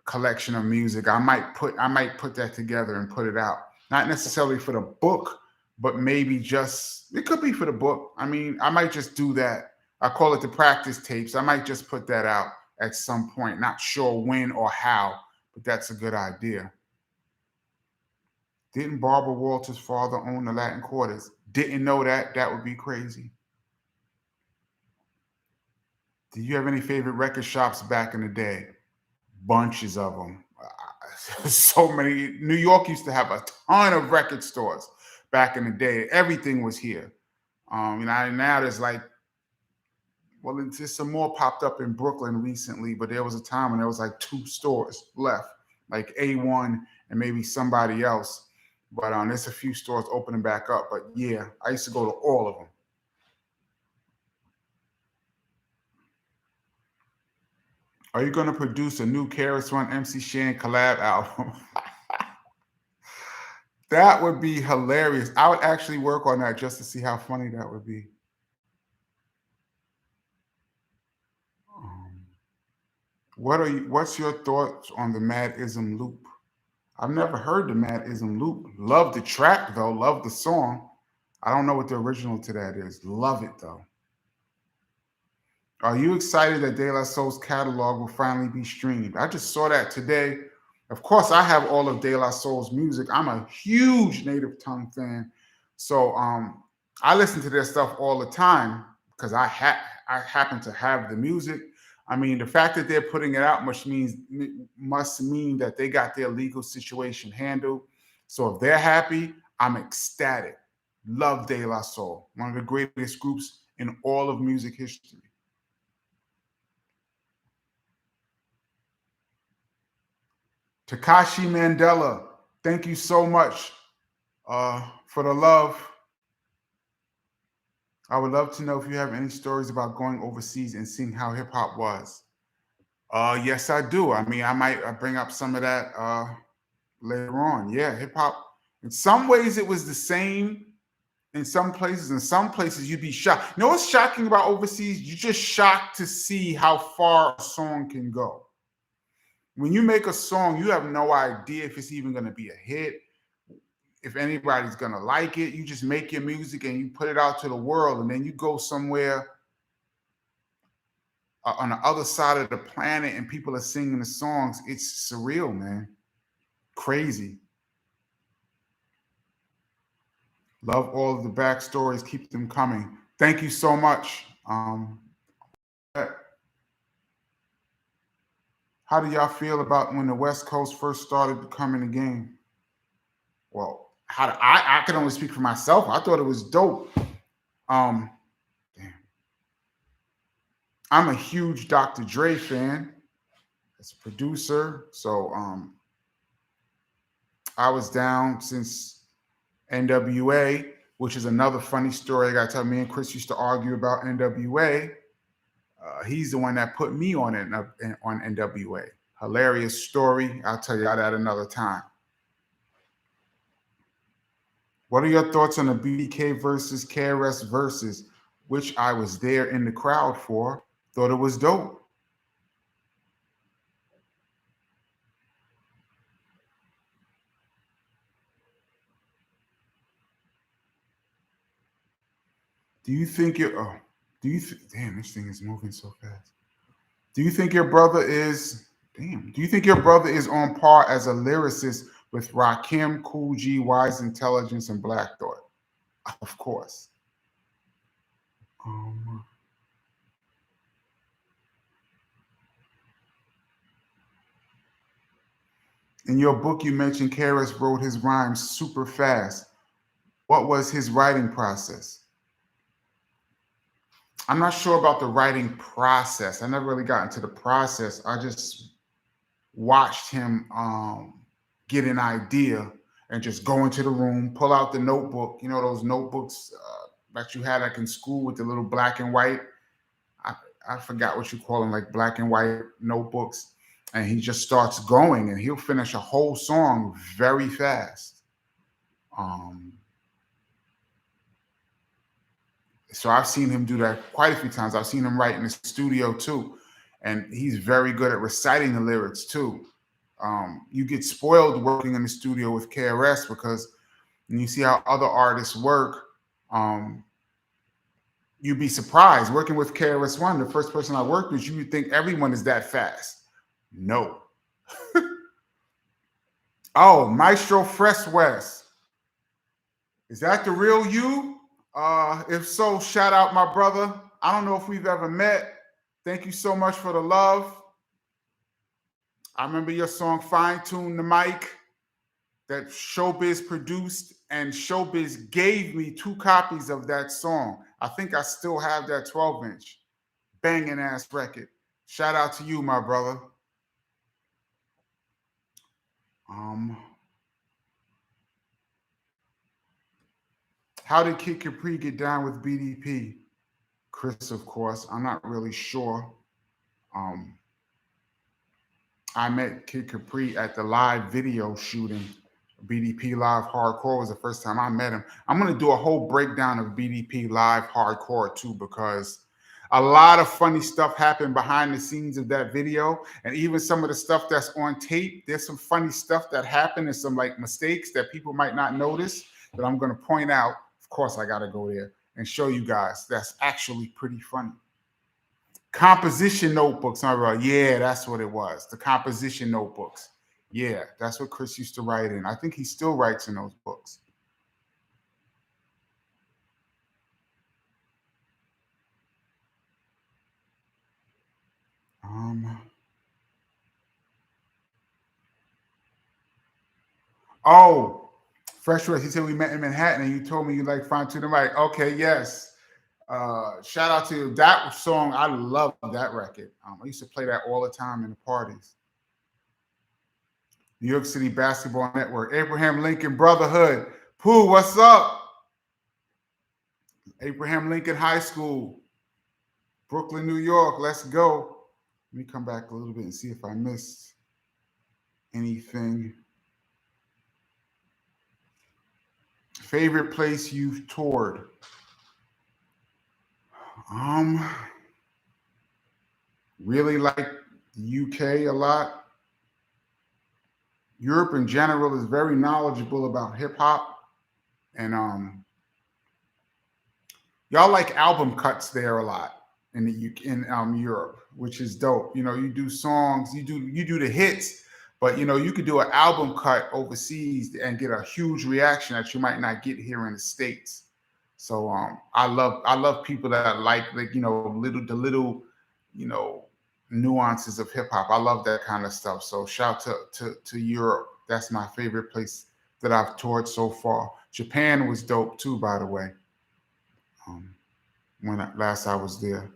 Collection of music. I might put that together and put it out. Not necessarily for the book, but maybe just, it could be for the book. I mean, I might just do that. I call it the practice tapes. I might just put that out at some point. Not sure when or how, but that's a good idea. Didn't Barbara Walters' father own the Latin Quarters? Didn't know that. That would be crazy. Do you have any favorite record shops back in the day? Bunches of them. So many. New York used to have a ton of record stores back in the day. Everything was here. Now there's like, well, it's just some more popped up in Brooklyn recently, but there was a time when there was like 2 stores left, like A1 and maybe somebody else. But there's a few stores opening back up. But yeah, I used to go to all of them. Are you going to produce a new KRS-One MC Shan collab album? That would be hilarious. I would actually work on that just to see how funny that would be. Um, what's your thoughts on the Madism loop? I've never heard the Madism loop. Love the track though. Love the song. I don't know what the original to that is. Love it though. Are you excited that De La Soul's catalog will finally be streamed? I just saw that today. Of course, I have all of De La Soul's music. I'm a huge Native Tongue fan, so I listen to their stuff all the time because I happen to have the music. I mean, the fact that they're putting it out must mean that they got their legal situation handled. So if they're happy, I'm ecstatic. Love De La Soul, one of the greatest groups in all of music history. Takashi Mandela, thank you so much for the love. I would love to know if you have any stories about going overseas and seeing how hip hop was. Yes, I do. I mean, I might bring up some of that later on. Yeah, hip hop. In some ways, it was the same. In some places, you'd be shocked. You know what's shocking about overseas? You're just shocked to see how far a song can go. When you make a song, you have no idea if it's even going to be a hit, if anybody's going to like it. You just make your music and you put it out to the world, and then you go somewhere on the other side of the planet and people are singing the songs. It's surreal, man. Crazy. Love all of the backstories. Keep them coming. Thank you so much. How do y'all feel about when the West Coast first started becoming a game? Well, I can only speak for myself. I thought it was dope. Damn. I'm a huge Dr. Dre fan as a producer. So I was down since NWA, which is another funny story I got to tell. Me and Chris used to argue about NWA. He's the one that put me on NWA. Hilarious story. I'll tell you that another time. What are your thoughts on the BK versus KRS versus, which I was there in the crowd for? Thought it was dope. Do you think you're? Oh, damn, this thing is moving so fast. Do you think your brother is? Damn. Do you think your brother is on par as a lyricist with Rakim, Cool G, Wise Intelligence, and Black Thought? Of course. Um, in your book, you mentioned KRS wrote his rhymes super fast. What was his writing process? I'm not sure about the writing process. I never really got into the process. I just watched him get an idea and just go into the room, pull out the notebook. You know those notebooks that you had like in school with the little black and white. I forgot what you call them, like black and white notebooks. And he just starts going, and he'll finish a whole song very fast. So I've seen him do that quite a few times. I've seen him write in the studio too, and he's very good at reciting the lyrics too. You get spoiled working in the studio with KRS because when you see how other artists work, you'd be surprised. Working with KRS-One, the first person I worked with, you would think everyone is that fast. No. Oh, Maestro Fresh West. Is that the real you? If so, shout out my brother. I don't know if we've ever met. Thank you so much for the love. I remember your song Fine Tune the Mic that Showbiz produced, and Showbiz gave me 2 copies of that song. I think I still have that 12-inch. Banging ass record. Shout out to you, my brother. How did Kid Capri get down with BDP? Chris, of course. I'm not really sure. I met Kid Capri at the live video shooting. BDP Live Hardcore was the first time I met him. I'm going to do a whole breakdown of BDP Live Hardcore too, because a lot of funny stuff happened behind the scenes of that video. And even some of the stuff that's on tape, there's some funny stuff that happened and some like mistakes that people might not notice that I'm going to point out. Of course, I got to go there and show you guys. That's actually pretty funny. Composition notebooks. Yeah, that's what it was. The composition notebooks. Yeah, that's what Chris used to write in. I think he still writes in those books. Oh, Fresh Rose. He said we met in Manhattan, and you told me you like Fine Tune the Mic. Okay, yes. Shout out to you. That song. I love that record. I used to play that all the time in the parties. New York City Basketball Network. Abraham Lincoln Brotherhood. Pooh, what's up? Abraham Lincoln High School, Brooklyn, New York. Let's go. Let me come back a little bit and see if I missed anything. Favorite place you've toured? Really like the UK a lot. Europe in general is very knowledgeable about hip hop, and y'all like album cuts there a lot in the UK, in Europe, which is dope. You know, you do songs, you do the hits, but you know you could do an album cut overseas and get a huge reaction that you might not get here in the States. So I love people that like you know the little you know nuances of hip hop. I love that kind of stuff. So shout to Europe. That's my favorite place that I've toured so far. Japan was dope too, by the way. When last I was there.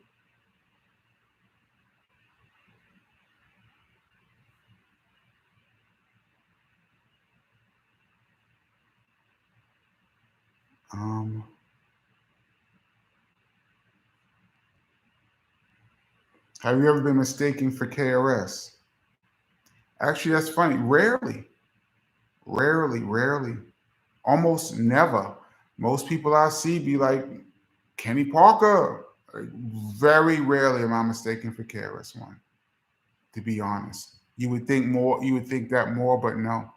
Have you ever been mistaken for KRS? Actually, that's funny. Rarely. Almost never. Most people I see be like Kenny Parker. Like, very rarely am I mistaken for KRS-One. To be honest, you would think more. You would think that more, but no.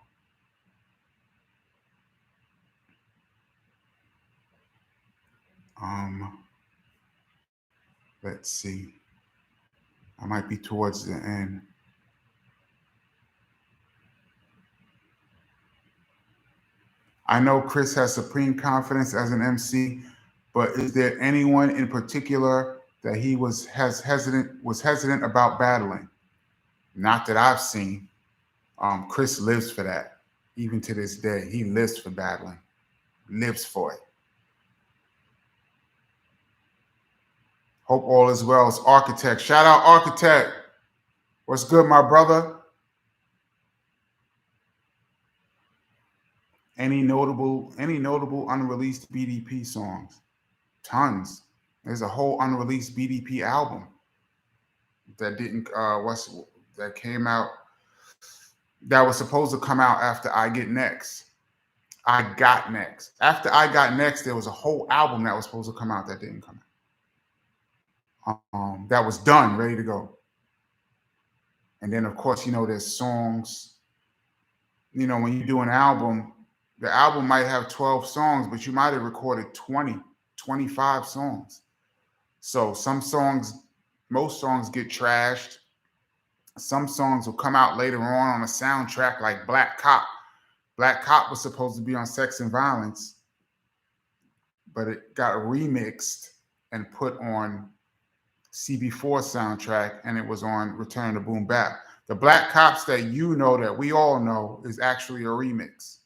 Let's see. I might be towards the end. I know Chris has supreme confidence as an MC, but is there anyone in particular that he was hesitant about battling? Not that I've seen. Chris lives for that. Even to this day, he lives for battling, lives for it. Hope all is well. It's Architect. Shout out Architect. What's good, my brother? Any notable unreleased BDP songs? Tons. There's a whole unreleased BDP album that didn't that came out, that was supposed to come out after I Get Next. I Got Next. After I Got Next, there was a whole album that was supposed to come out that didn't come out. That was done, ready to go. And then, of course, you know, there's songs. You know, when you do an album, the album might have 12 songs, but you might have recorded 20, 25 songs. So some songs, most songs get trashed. Some songs will come out later on a soundtrack like Black Cop. Black Cop was supposed to be on Sex and Violence, but it got remixed and put on CB4 soundtrack, and it was on Return to Boom Bap. The Black Cops that you know, that we all know, is actually a remix.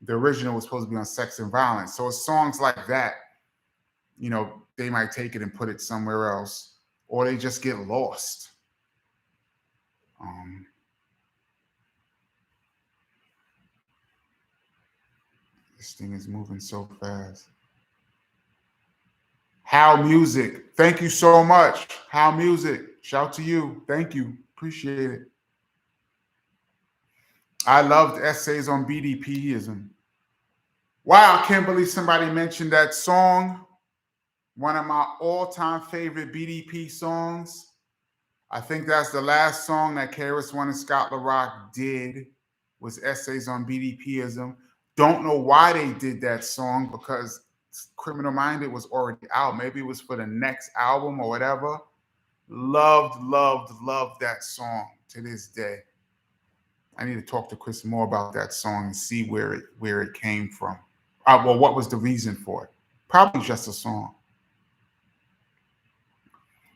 The original was supposed to be on Sex and Violence. So it's songs like that, you know, they might take it and put it somewhere else, or they just get lost. This thing is moving so fast. How Music. Thank you so much. How Music. Shout to you. Thank you. Appreciate it. I loved essays on BDPism. Wow, I can't believe somebody mentioned that song. One of my all-time favorite BDP songs. I think that's the last song that KRS-One and Scott LaRock did was essays on BDPism. Don't know why they did that song because Criminal Minded was already out. Maybe it was for the next album or whatever. Loved, loved, loved that song to this day. I need to talk to Chris more about that song and see where it came from. Well, what was the reason for it? Probably just a song.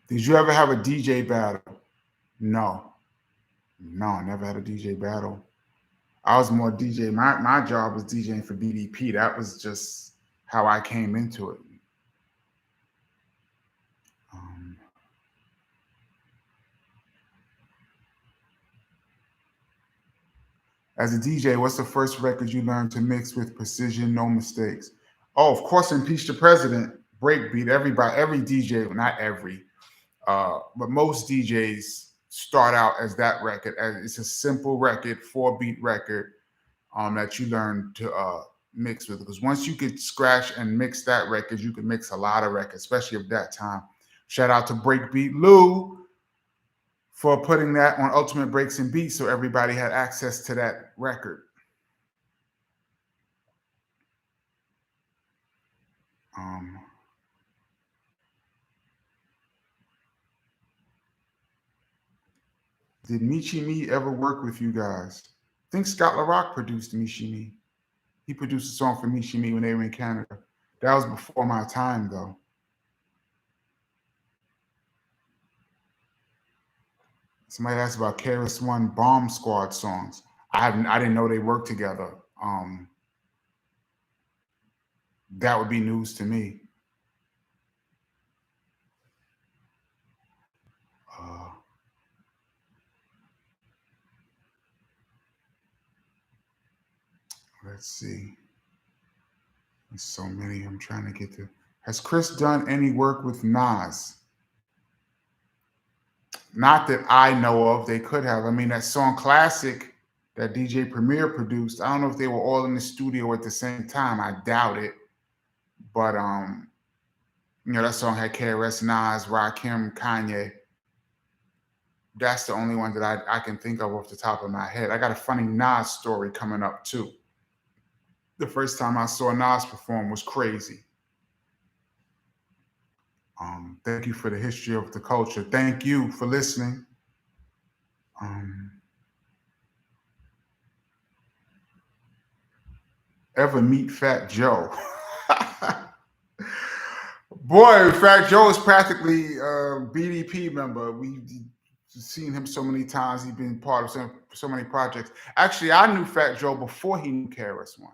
Did you ever have a DJ battle? No. No, never had a DJ battle. I was more DJ. My job was DJing for BDP. That was just how I came into it. As a DJ, what's the first record you learned to mix with precision, no mistakes? Oh, of course, Impeach the President, Breakbeat. Every DJ, not every, but most DJs start out as that record. As it's a simple record, 4-beat record that you learn to mix with. Because once you could scratch and mix that record, you could mix a lot of records, especially at that time. Shout out to Breakbeat Lou for putting that on Ultimate Breaks and Beats so everybody had access to that record. Did Michi Me ever work with you guys? I think Scott LaRock produced Michi Me. He produced a song for Michi Me when they were in Canada. That was before my time, though. Somebody asked about KRS-One Bomb Squad songs. I didn't know they worked together. That would be news to me. Let's see. There's so many I'm trying to get to. Has Chris done any work with Nas? Not that I know of. They could have. I mean, that song Classic that DJ Premier produced, I don't know if they were all in the studio at the same time. I doubt it. But that song had KRS, Nas, Rakim, Kanye. That's the only one that I can think of off the top of my head. I got a funny Nas story coming up too. The first time I saw Nas perform was crazy. Thank you for the history of the culture. Thank you for listening. Ever meet Fat Joe? Boy, Fat Joe is practically a BDP member. We've seen him so many times. He's been part of so many projects. Actually, I knew Fat Joe before he knew KRS-One.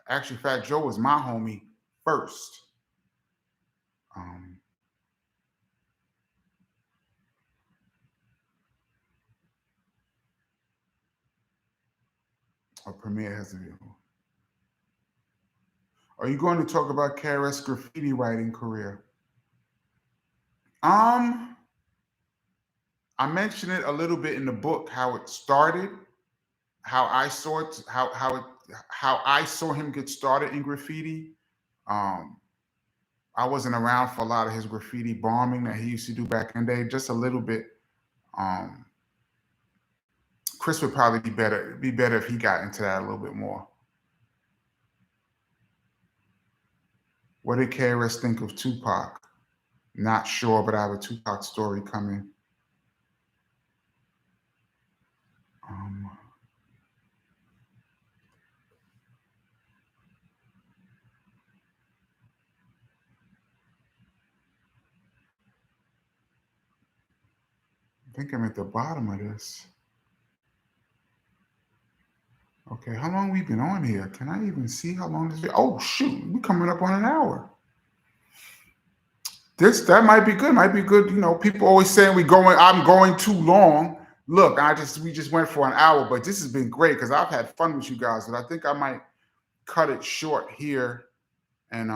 Actually, Fat Joe was my homie first. Premier has a view. Are you going to talk about KRS graffiti writing career? I mentioned it a little bit in the book, how it started, how I saw it, how I saw him get started in graffiti. I wasn't around for a lot of his graffiti bombing that he used to do back in the day, just a little bit. Chris would probably be better if he got into that a little bit more. What did KRS think of Tupac? Not sure, but I have a Tupac story coming. I think I'm at the bottom of this. Okay, how long we been on here? Can I even see how long this? Oh shoot, we're coming up on an hour. That might be good. Might be good. People always saying I'm going too long. Look, we just went for an hour, but this has been great because I've had fun with you guys. But I think I might cut it short here and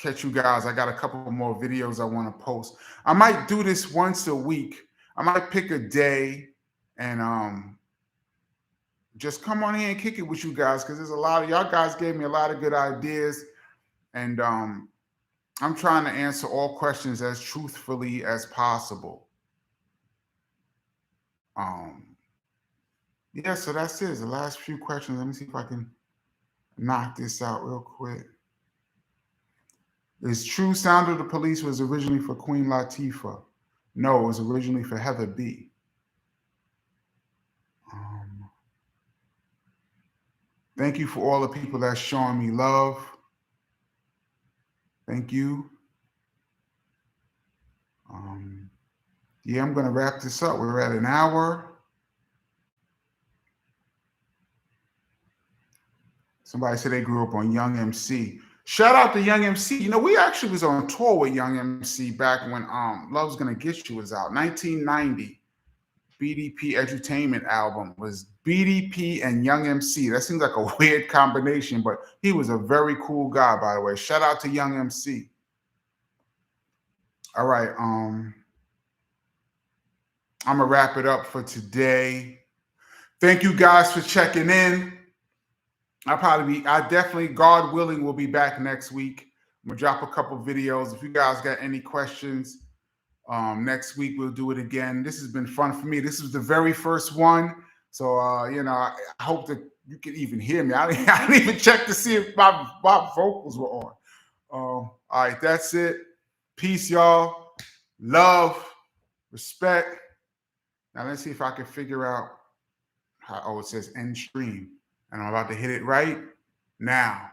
catch you guys. I got a couple more videos I want to post. I might do this once a week. I might pick a day and just come on here and kick it with you guys, because there's a lot of y'all guys gave me a lot of good ideas, and I'm trying to answer all questions as truthfully as possible. Yeah, so that's it. The last few questions. Let me see if I can knock this out real quick. Is true Sound of the Police was originally for Queen Latifah? No, it was originally for Heather B. Thank you for all the people that's showing me love. Thank you. Yeah, I'm going to wrap this up. We're at an hour. Somebody said they grew up on Young MC. Shout out to Young MC. You know, we actually was on tour with Young MC back when Love's Gonna Get You was out. 1990. BDP Edutainment album was BDP and Young MC. That seems like a weird combination, but he was a very cool guy, by the way. Shout out to Young MC. All right, I'm gonna wrap it up for today. Thank you guys for checking in. I definitely, God willing, will be back next week. I'm gonna drop a couple videos. If you guys got any questions, next week we'll do it again. This has been fun for me. This was the very first one, so you know, I hope that you can even hear me. I didn't even check to see if my vocals were on. All right, that's it. Peace, y'all. Love, respect. Now let's see if I can figure out how. Oh, it says end stream, and I'm about to hit it right now.